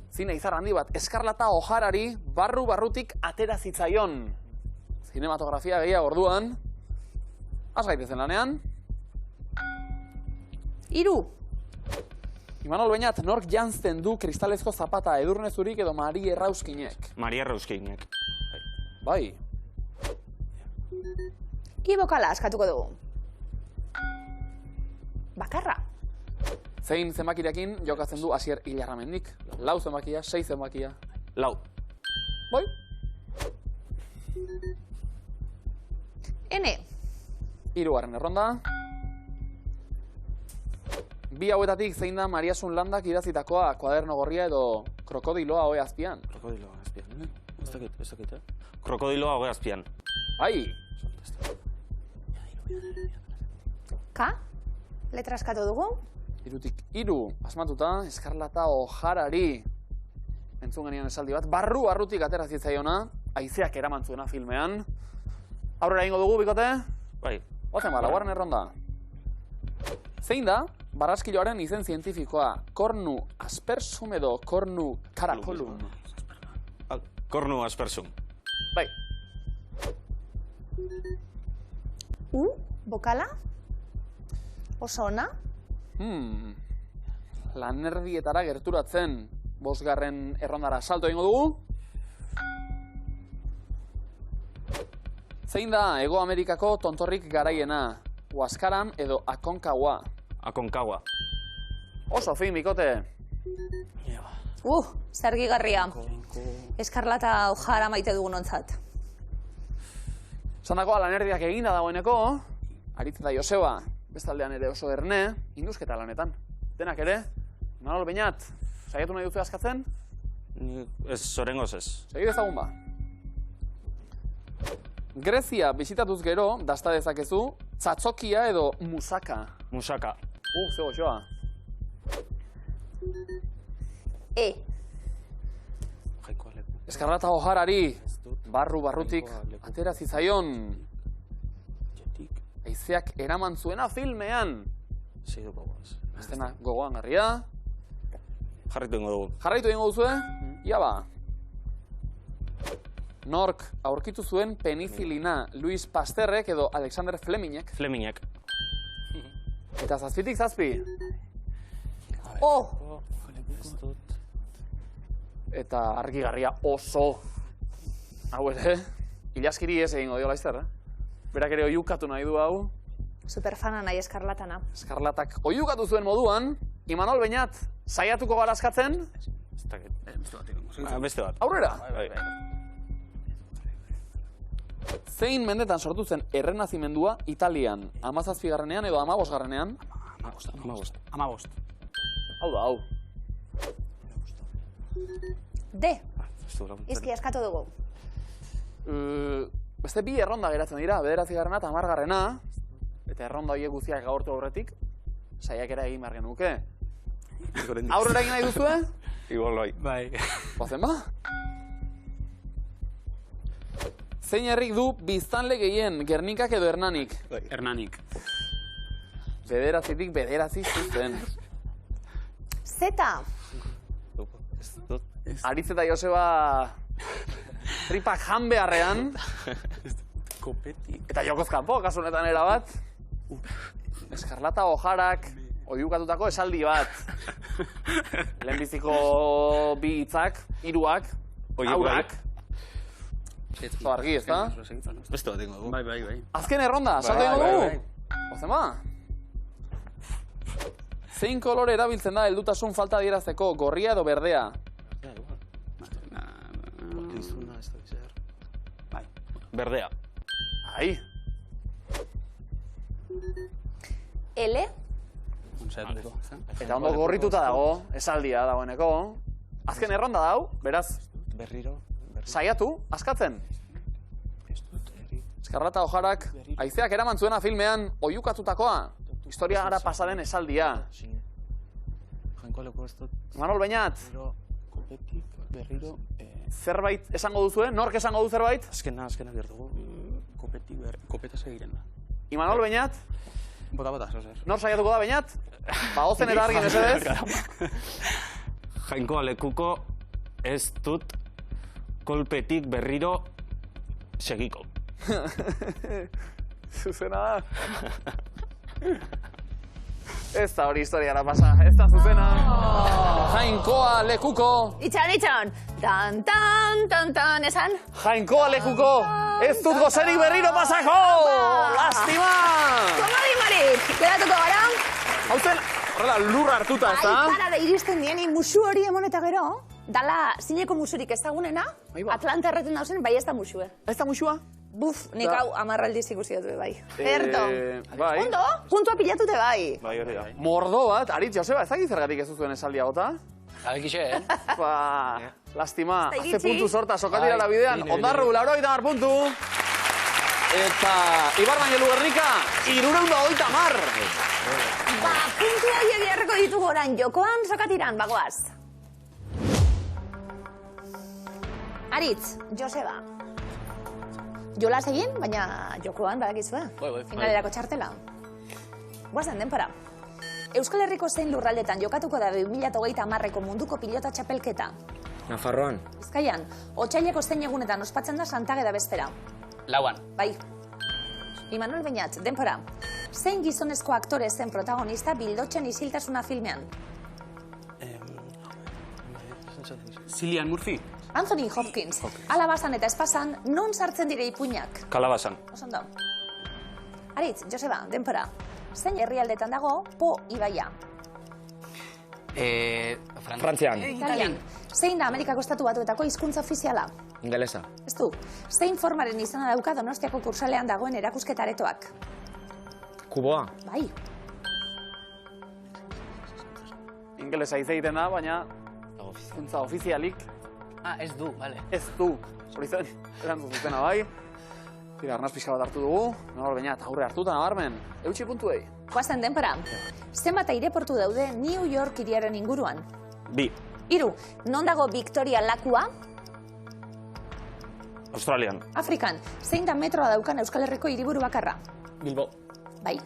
Zine izar handi bat, Eskarlata Ojarari barrutik atera zitzaion. Zinematografia gehiago orduan. Az gaitezen lanean. 3. Imanol Beñat, nork janzten du kristalezko zapata Edurne Zurik edo Mari Errauskinek? Mari Errauskinek. Bai. Ki bokala askatuko dugu. Bakarra. Zein zenbakirekin jokatzen du Asier Ilarramendik? 4 zenbakia, 6 zenbakia. 4. Bai. N. 3. erronda. Bi hauetatik zein da Mariasun Landak idazitakoa Kuaderno Gorria edo Krokodiloa ohe azpian? Krokodiloa azpian. Ez dakit. Krokodiloa ohe azpian. Bai. K. Letra askatu dugu. 3tik 3, asmatuta, Eskarlata Ojarari. Entzun genion esaldi bat, barrutik atera zitzaiona, haizeak eraman zuena filmean. Aurrera ingo dugu, bikote? Bai. Ozen ba, 4. erronda. Zein da, barraskiloaren izen zientifikoa, Cornu aspersum edo Cornu caracolum? Cornu aspersum. Bai. U. Bokala. Oso ona. Lanerdietara gerturatzen 5. errondara salto egingo dugu. Zein da Hego Amerikako tontorrik garaiena? Huaskaran edo Aconcagua? Aconcagua. Oso fin, bikote. Zergigarria. Eskarlata Ojara maite dugun ontzat. Zandakoa lanerdiak eginda dagoeneko, Aritz eta Joseba, bestaldean ere oso erne, induzketa lanetan. Denak ere, Imanol Beñat, saiatu nahi duzu askatzen? Ez, zorengoz ez. Segi dezagun ba. Grezia bisitatuz gero, dasta dezakezu, Txatxokia edo Musaka? Musaka. Ze goxoa. E. Eskarlata Ojarari, barrutik atera zitzaion. Haizeak eraman zuena filmean. Estena gogoan garria. Jarritu ingo dugu. Jarraitu egingo duzue? Ia ba. Nork aurkitu zuen penizilina, Louis Pasteurrek edo Alexander Flemingek? Flemingek. Eta 7tik 7. Eta argigarria oso. Hau ere, ilaskiri ez egingo dio laizter, Berak ere oiukatu nahi du hau. Superfana nahi Eskarlatana. Eskarlatak oiukatu zuen moduan, Imanol Beñat, saiatuko gara askatzen? Beste bat. Aurrera! Zein mendetan sortu zen errenazimendua Italian? 17. edo 15. 15. Hau da, hau. D. Izki askatu dugu. Beste 2 erronda geratzen dira, 9. eta 10. Eta erronda horiek guztiak gaurtu aurretik, saiakera egin behar genuke. Aurrera egin nahi duzue? Igual Bai. Bazen ba? Zein herrik du biztanle gehien, Gernikak edo Hernanik? Hernanik. 9tik 9 zuzen. Z. Aritz eta Joseba tripak jan beharrean. Eta jokoz kanpo, kasu honetan erabat. Eskarlata Ojarak oiukatutako esaldi bat. Lehenbiziko 2 hitzak, 3ak, aurak. Zo argi, ez da? Beste bat ingo dugu. Bai. Azken erronda, salto ingo dugu? Ozen ba? Zein kolore erabiltzen da heldutasun falta adierazteko, gorria edo berdea? Berdea. Ai. L. Eta ondo gorrituta dago, esaldia dagoeneko. Azken erronda dau, beraz, berriro. Saiatu, askatzen. Eskarlata Ojarak, haizeak eraman zuena filmean oiukatutakoa. Historia gara pasaden esaldia. Jainkoa leku ez dut. Manol Beñat. Kopetik, berriro. Zerbait esango duzue? Nork esango du zerbait? Azkena bierdugu. Kopeta segiren da. Imanol Beñat? Bota, zozer. Nor saiatuko da Beñat? Ba, ozen eta argin esedez. Jainkoa lekuko ez dut kolpetik berriro segiko. Zuzena da. Ez da hori historiara pasa, ez da zuzena. Jainkoa lekuko. Itxan. Tan, esan? Jainkoa lekuko. Ez dut gozerik berriro pasako. Lastima. Komadi Marik, geratuko gara? Hau zen, horrela lurra hartuta, ez da? Para da iristen dieni musu hori emon eta gero, dala zineko musurik ezagunena, Atlanta erreten dauzen, bai ez da musue. Ez da musua? Buf, nik hau amarraldiz ikusi dut bai. Erto. Bai. Ondo, puntua pilatute bai. Bai, hori da. Mordo bat, Aritz, Joseba, ez dakit zergatik ez duzuen esaldia gota? Abekixe, Ba, lastima, Ez da haze iritsi. puntu sorta, sokatira la bidean, ondarru, 80 puntu. Eta Ibar Mañelu Gernika, 330. Ba, puntu horiek jarriko ditugu orain, jokoan, sokatiran, bagoaz. Aritz, Joseba. Jolas egin, baina jokoan badakizue. Finalerako txartela. Guazen denpora. Euskal Herriko zein lurraldetan jokatuko da 2030ko munduko pilota txapelketa. Nafarroan. Bizkaian, otsaileko zein egunetan ospatzen da Santageda bezpera. Lauan. Bai. Imanol Beñat, denpora. Zein gizonezko aktore zen protagonista Bildotxen isiltasuna filmean? Cillian Murphy. Anthony Hopkins. Alabazan eta espasan, non sartzen dire ipuinak? Kalabazan. Osondo. Aritz, Joseba, denpora. Zein herrialdetan dago Po ibaia? Frantzian. Italian. Zein da Amerikako Estatu Batuetako hizkuntza ofiziala? Ingelesa. Ez du. Zein formaren izena dauka Donostiako kursalean dagoen erakusketa aretoak? Kuboa. Bai. Ingelesa hitz egiten da, baina hizkuntza ofizialik Ez du, bale. ez du. Hori zen, erantzun zutena bai. Tira, arnaz pixka bat hartu dugu. Manol Beñat, aurre hartuta nabarmen. Eutxi puntuei. Goazen denpora. Zenbat aireportu daude New York hiriaren inguruan? 2. 3. Non dago Victoria lakua? Australian. Afrikan. Zein da metroa daukan Euskal Herriko hiriburu bakarra? Bilbo. Bai.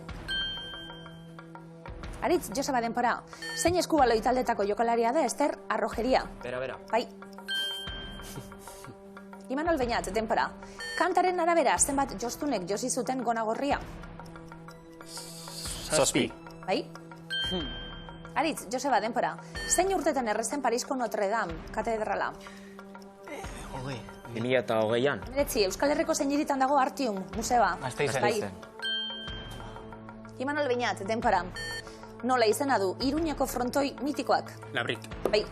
Aritz, Joseba denpora. Zein eskubaloi taldetako jokalaria da Ester Arrojeria? Bera. Bai. Imanol Beñat, denpora. Kantaren arabera, zenbat jostunek josi zuten Gonagorria? 7. Bai? Aritz, Joseba, denpora. Zein urtetan errezen Parisko Notre Dame, katedrala? 2020an. 9. Euskal Herriko zein hiritan dago Artium, museoa? Gasteizen. Bai. Imanol Beñat, denpora. Nola izena du Iruñeko frontoi mitikoak? Labrik. Bai.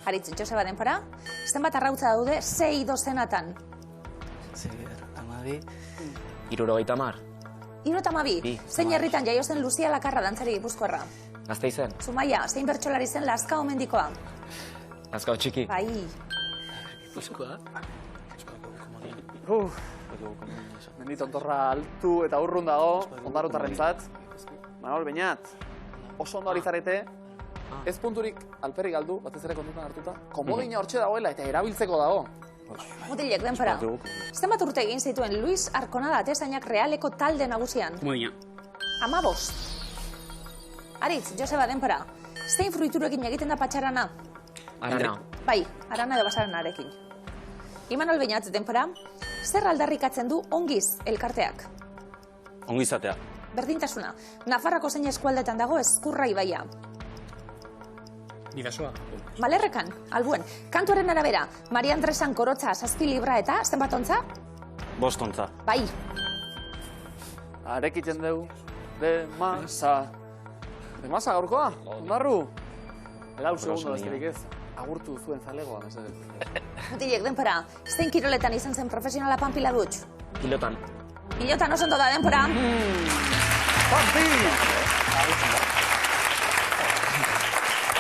Aritz, Joseba, denpora. Zenbat arrautza daude 6 dozenatan? 70. 72. Zein herritan jaio zen Luzia Lakarra dantzari gipuzkoarra? Gasteizen. Zumaia, zein bertsolari zen Lazkao mendikoa? Lazkao txiki. Bai. Menditontorra altu eta urrun dago, ondarutarrentzat. Manol Beñat, oso ondo ari zarete, ez punturik alperrik galdu, batez ere kontutan hartuta, komodina hortxe dagoela eta erabiltzeko dago. Mutilek, denpora. Zenbat urte egin zituen Luis Arconada atezainak Realeko talde nagusian? Komodina. 15. Aritz, Joseba, denpora. Zein fruiturekin egiten da patxarana? Arana. Bai, arana edo basaranarekin. Imanol Beñat, denpora. Zer aldarrikatzen du ongiz elkarteak? Ongizatea. Berdintasuna. Nafarrako zein eskualdetan dago Ezkurra ibaia? Bidasoa. Malerrekan, albuen. Kantuaren arabera, Maria Andresan korotza 7 libra eta zenbat ontza? 5 ontza. Bai. Arekiten deu, de masa. De masa gaurkoa, ondarru. Lau segundo besterik ez. Agurtu zuen zalegoa, mesedez. Mutilek, denpora. Zein kiroletan izan zen profesionala Panpila Dutx? Pilotan. Pilotan oso ondo da, denpora. Pampi!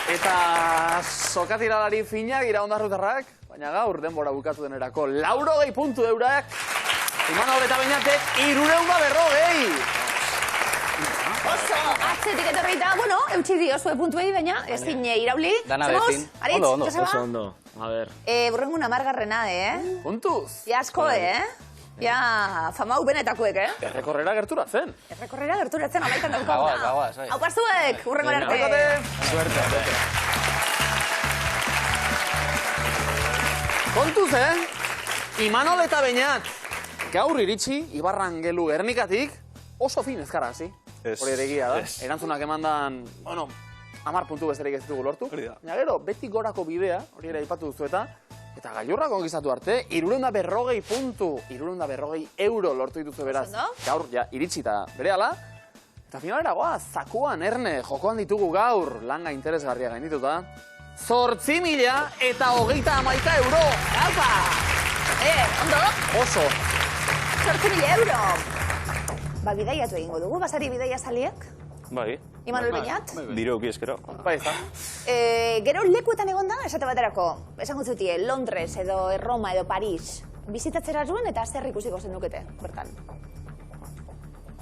Eta sokatiralari finak dira ondarrutarrak, baina gaur denbora bukatu denerako 80 puntu eurak, Imanol eta Beñatek 340. Oso, atzetik etorri eta, bueno, eutxi diozue puntuei, baina ez dine irauli. Dana berdin. Aritz, Joseba? Oso ondo. A ver. Burrengun amargarrena, Puntuz. Ja asko, Ja, famau benetakuek, Errekorrera gerturatzen. Errekorrera gerturatzen, amaitan daukaguna. Gauaz, bai. Hau pastuek, urrengo arte. Suerte. Kontuz, Imanol eta Beñat. Gaur iritsi, Ibarrangelu Gernikatik, oso fin ezkara, hasi. Hori ere egia da. Erantzunak emandan, 10 puntu besterik ez ditugu lortu. Baina gero, beti gorako bidea, hori ere aipatu duzu eta gailurra konkistatu arte, 340 puntu, 340 euro lortu dituzu beraz. Gaur, ja, iritsita berehala. Eta finalera goaz, zakuan, erne, jokoan ditugu gaur, langa interesgarria gaindituta. 8.021 euro! Gaupa! Ondo? Oso! 8.000 euro! Ba, bidaiatu egingo dugu, basari bidaia saliek? Bai. Imanol Beñat? Diro uki eskero. Bai, ez da. Gero lekuetan egon da, esate baterako, esango zutie, Londres edo Roma edo Paris, bizitatzera zuen eta zer ikusiko zenukete, bertan.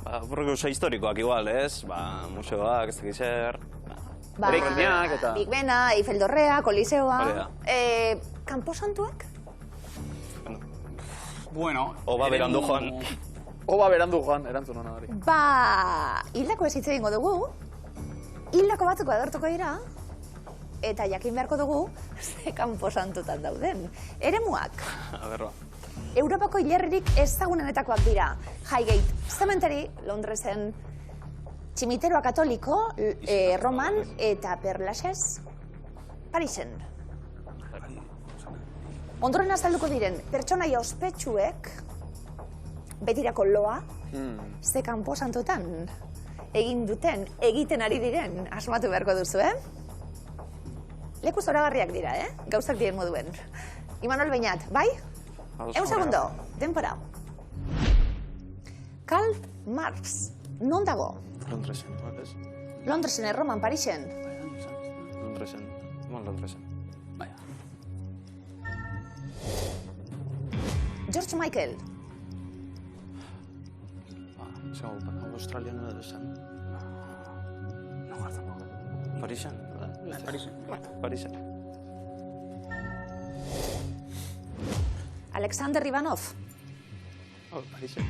Horreko historikoak igual, ez? Museoak, ez dakiz zer. Eraikinak eta... Big Bena, Eiffel Dorrea, Koliseoa... Hori da. Kanposantuak? Bueno... Oba berandu joan. Oba berandu joan, erantzun hona hori. Hildako ez hitz egingo dugu, hildako batzuk adortuko dira, eta jakin beharko dugu, ze kanposantutan dauden. Eremuak. Europako hilerririk ezagunenetakoak dira. Highgate Cemetery, Londresen, Tximiteroa Katoliko, Roman, eta Père Lachaise, Parisen. Ondoren azalduko diren, pertsonaia ospetsuek, betirako loa, ze kanposantutan egiten ari diren, asmatu beharko duzu, Leku zoragarriak dira, gauzak diren moduen. Imanol Beñat, bai? 1 segundo, denpora. Karl Marx, non dago? Londresen, ez? Londresen, Roman, Parisen. Londresen. George Michael. Australiano edo zen. Parisen? Parisen. Alexander Ivanov. Parisen.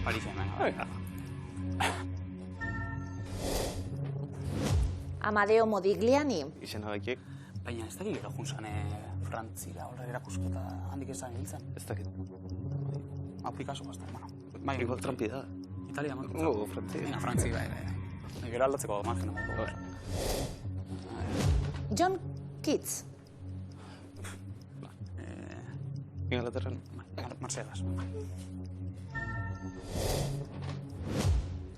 Amadeo Modigliani. Izena bakiek? Baina ez dakik gara juntzan Frantzira, horre erakusketa handik ezan hiltzen. Ez dakit. Picasso basta, hermano. Igual trampi da. Italia, man. Frantzi. Frantzi, bai. Gero aldatzeko margen. John Keats. Inglaterran. Mercedes.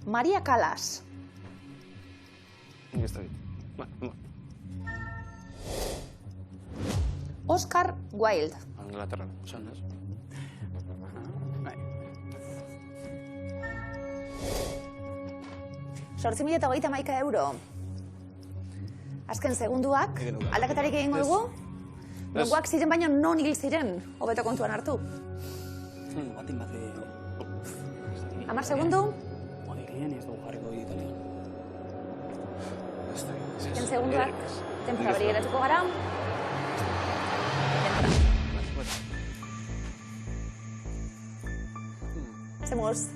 Maria Callas. Ez dakit. Oscar Wilde. Inglaterran, esan ez? 8.031 euro. Azken segunduak, aldaketarik egingo dugu? Nongoak ziren baino non hil ziren, hobeto kontuan hartu. Batin bat 10 segundu. Modigliani ez dugu jarriko Italia. Azken segunduak, denpora beri geratuko gara. Zemuz.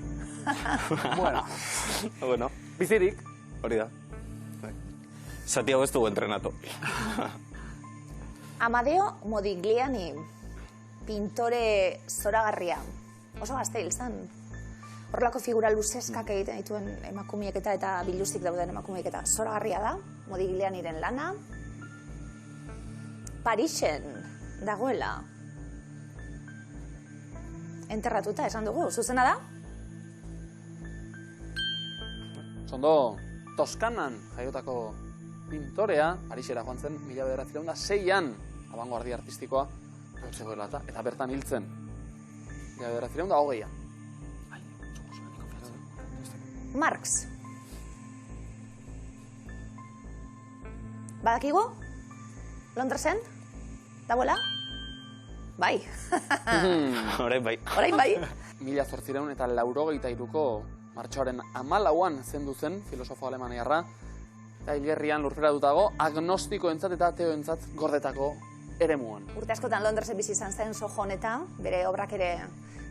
Bueno. Bizirik. Hori da. Zati hau ez dugu entrenatu. Amadeo Modigliani, pintore zoragarria. Oso gazte hil zen. Horrelako figura luzeskak egiten dituen emakumeek eta biluzik dauden emakumeek eta zoragarria da, Modiglianiren lana. Parisen dagoela. Enterratuta esan dugu, zuzena da? Zondo, Toskanan jaiotako pintorea, Parisera joan zen, 1906an, abangoardia artistikoa, zegoela eta bertan hiltzen. 1920an. Marx. Badakigu? Londresen? Dagoela? Bai. Orain bai. Orain bai. 1883ko martxoaren 14an zendu zen filosofo alemaniarra, eta hilerrian lurperatutago agnostikoentzat eta ateoentzat gordetako eremuan. Urte askotan Londresen bizi izan zen Soho honetan, bere obrak ere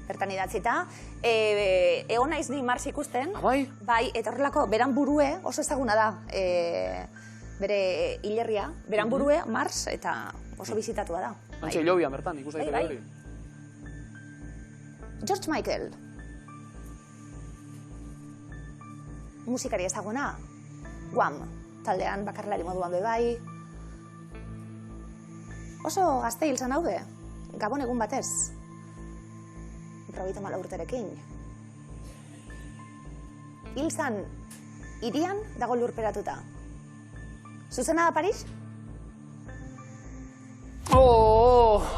bertan idatzita. Egon naiz ni Mars ikusten. Bai? Bai, eta horrelako beran burue oso ezaguna da. Bere hilerria, beran burue Mars eta oso bizitatua da. Antxe hilobian bertan, ikus daiteke hori. George Michael. Musikari ezaguna. Wham! Taldean bakarlari moduan bebai. Oso gazte hil zan haude. Gabon egun batez. 34 urterekin. Hil zan hirian dago lurperatuta. Zuzena da Paris?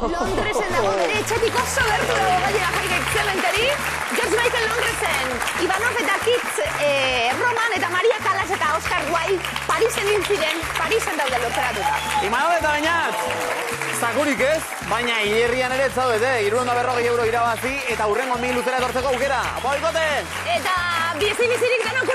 Londresen dago bere etxetik oso bertu dago gainera Highgate Cemetery. George Michael Londresen, Ivanov eta Kitz Roman eta Maria Callas eta Oscar Wilde Parisen hil ziren, Parisen daude lurperatuta. Imanol eta Beñat, zakurik ez, baina hilerrian ere ez zaudete, 340 euro irabazi eta hurrengo 1000 luzera etortzeko aukera. Apo, bikote! Eta bizi-bizirik denok